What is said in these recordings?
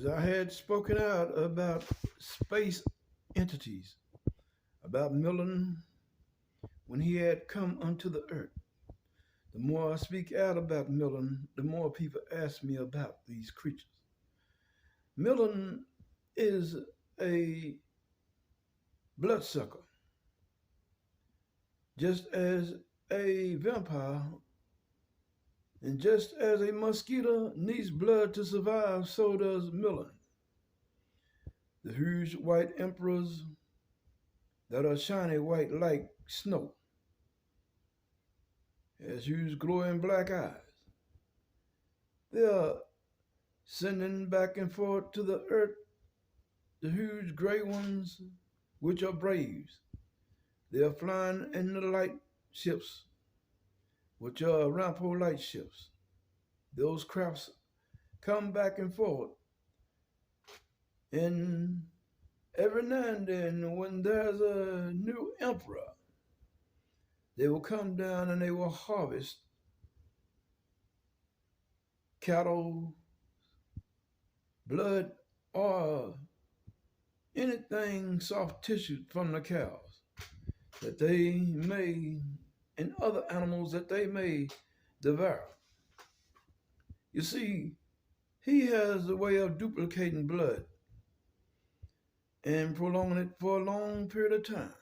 as I had spoken out about space entities, about Milton when he had come unto the earth. The more I speak out about Milton, the more people ask me about these creatures. Milton is a bloodsucker, just as a vampire and just as a mosquito needs blood to survive, so does Milton. The huge white emperors that are shiny white like snow, has huge glowing black eyes. They are sending back and forth to the earth the huge gray ones, which are braves. They are flying in the light ships, which are Rampo light ships. Those crafts come back and forth. And every now and then, when there's a new emperor, they will come down and they will harvest cattle, blood, or anything soft tissue from the cows that they may, and other animals that they may devour. You see, he has a way of duplicating blood and prolonging it for a long period of time.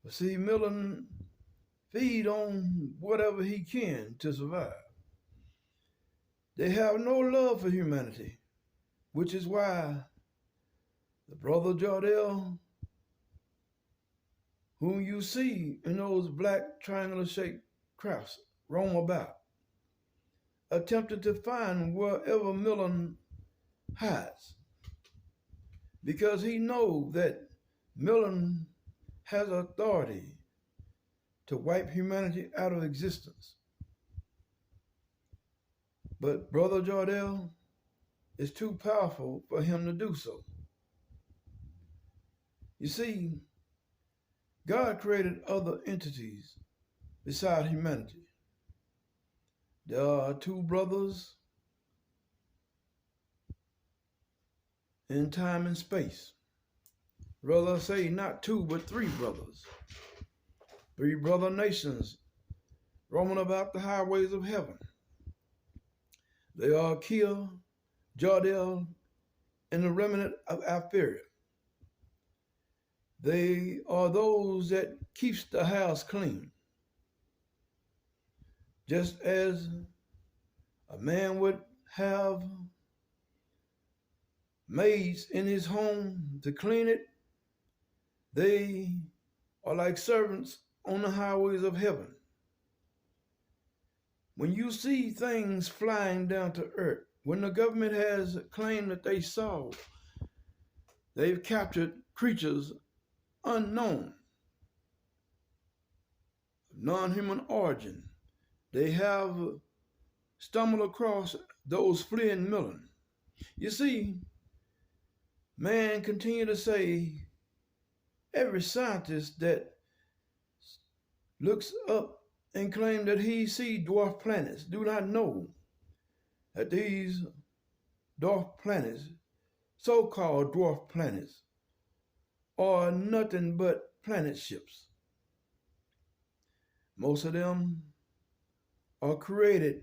But see, Milton feed on whatever he can to survive. They have no love for humanity, which is why the brother Jardel, whom you see in those black triangular shaped crafts, roam about, attempting to find wherever Milton hides, because he knows that Milton has authority to wipe humanity out of existence. But Brother Jardel is too powerful for him to do so. You see, God created other entities beside humanity. There are two brothers in time and space. Rather say not two, but three brothers. Three brother nations roaming about the highways of heaven. They are Kia, Jardel, and the remnant of Alpharia. They are those that keeps the house clean. Just as a man would have maids in his home to clean it, they are like servants on the highways of heaven. When you see things flying down to earth, when the government has claimed that they've captured creatures unknown, non-human origin, they have stumbled across those fleeing Milton. You see, man continue to say every scientist that looks up and claim that he see dwarf planets do not know that these dwarf planets, so-called dwarf planets, are nothing but planet ships. Most of them are created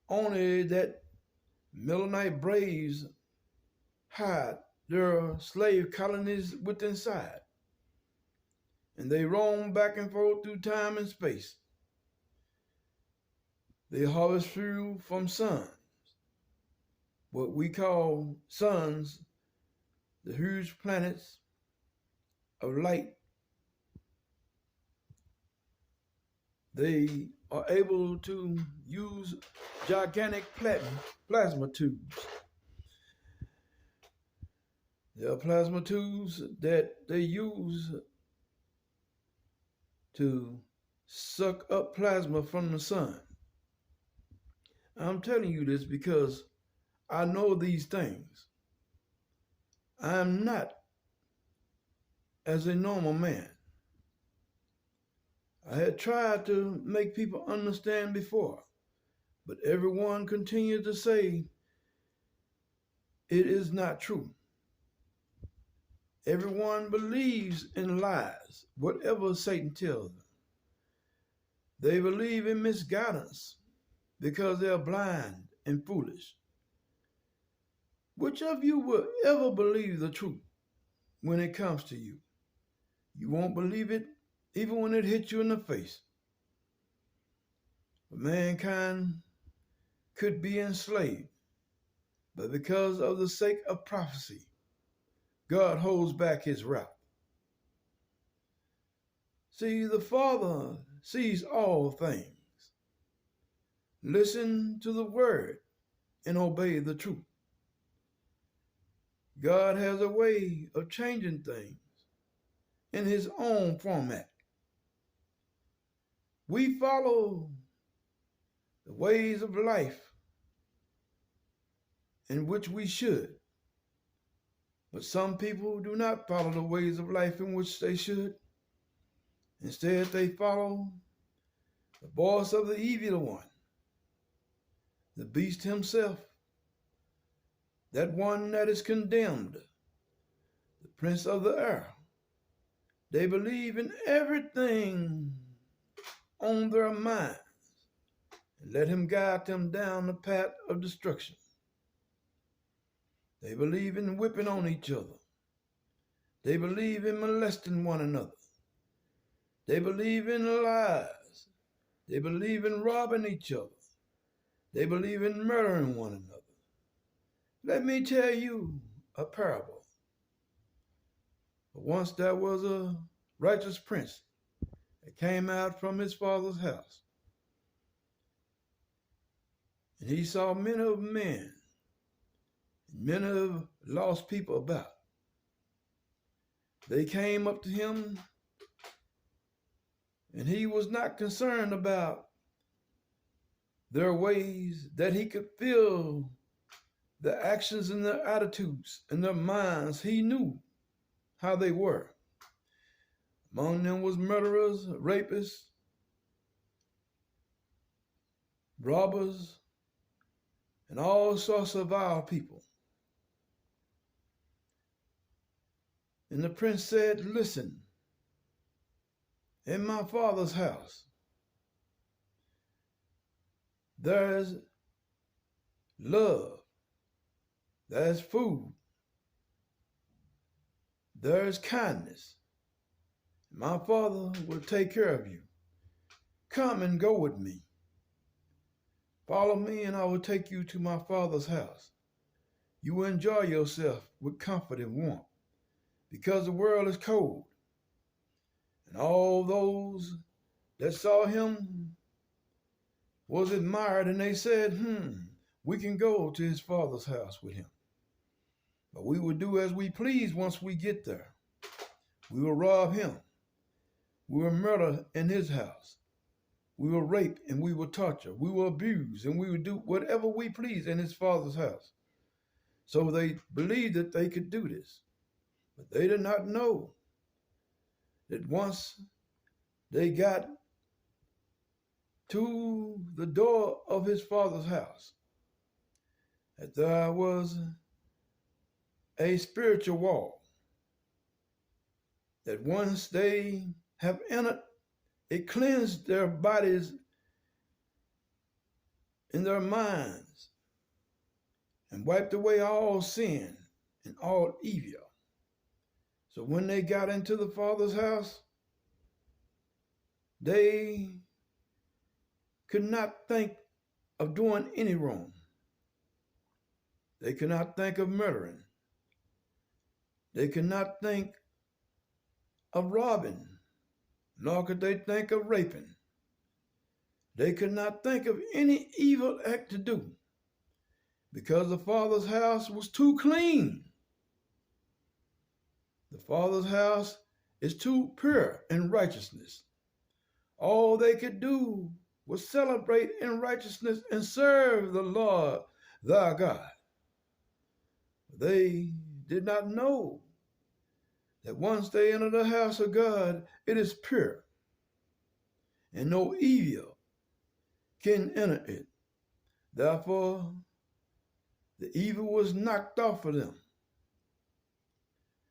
only that Miltonite braves hide their slave colonies within inside. And they roam back and forth through time and space. They harvest fuel from suns, what we call suns, the huge planets of light. They are able to use gigantic plasma tubes. There are plasma tubes that they use to suck up plasma from the sun. I'm telling you this because I know these things. I'm not as a normal man. I had tried to make people understand before, but everyone continued to say it is not true. Everyone believes in lies, whatever Satan tells them. They believe in misguidance because they are blind and foolish. Which of you will ever believe the truth when it comes to you? You won't believe it even when it hits you in the face. But mankind could be enslaved, but because of the sake of prophecy, God holds back his wrath. See, the Father sees all things. Listen to the word and obey the truth. God has a way of changing things in his own format. We follow the ways of life in which we should, but some people do not follow the ways of life in which they should. Instead, they follow the voice of the evil one, the beast himself, that one that is condemned, the prince of the air. They believe in everything on their minds and let him guide them down the path of destruction. They believe in whipping on each other. They believe in molesting one another. They believe in lies. They believe in robbing each other. They believe in murdering one another. Let me tell you a parable. Once there was a righteous prince that came out from his father's house. And he saw many of men, many of lost people about. They came up to him, and he was not concerned about their ways, that he could feel their actions and their attitudes and their minds. He knew how they were. Among them was murderers, rapists, robbers, and all sorts of vile people. And the prince said, listen, in my father's house, there's love, there's food, there's kindness. My father will take care of you. Come and go with me. Follow me and I will take you to my father's house. You will enjoy yourself with comfort and warmth because the world is cold. And all those that saw him was admired, and they said, we can go to his father's house with him. But we will do as we please once we get there. We will rob him. We will murder in his house. We will rape and we will torture. We will abuse and we will do whatever we please in his father's house. So they believed that they could do this. But they did not know that once they got to the door of his father's house, that there was a spiritual wall, that once they have entered, it cleansed their bodies and their minds and wiped away all sin and all evil. So when they got into the Father's house, they could not think of doing any wrong. They could not think of murdering. They could not think of robbing, nor could they think of raping. They could not think of any evil act to do because the Father's house was too clean. The Father's house is too pure in righteousness. All they could do was celebrate in righteousness and serve the Lord thy God. They did not know that once they enter the house of God, it is pure, and no evil can enter it. Therefore, The evil was knocked off of them,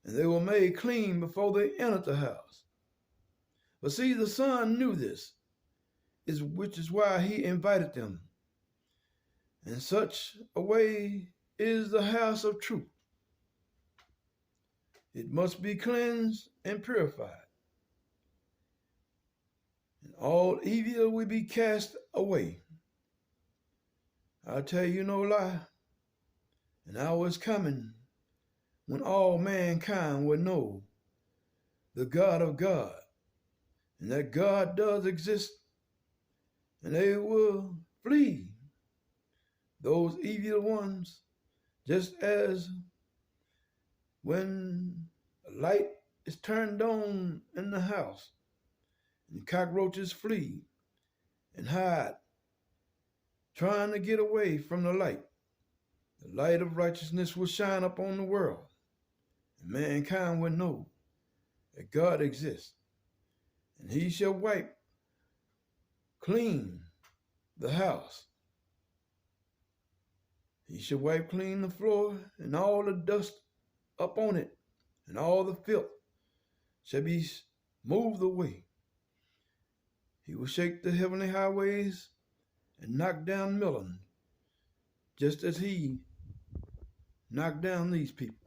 and they were made clean before they entered the house. But see, the Son knew this, which is why he invited them. And such a way is the house of truth. It must be cleansed and purified, and all evil will be cast away. I tell you no lie, an hour is coming when all mankind will know the God of God, and that God does exist, and they will flee those evil ones, just as when a light is turned on in the house and cockroaches flee and hide, trying to get away from the light. The light of righteousness will shine upon the world, and mankind will know that God exists, and he shall wipe clean the house. He shall wipe clean the floor and all the dust up on it, and all the filth shall be moved away. He will shake the heavenly highways and knock down Millen, just as he knocked down these people.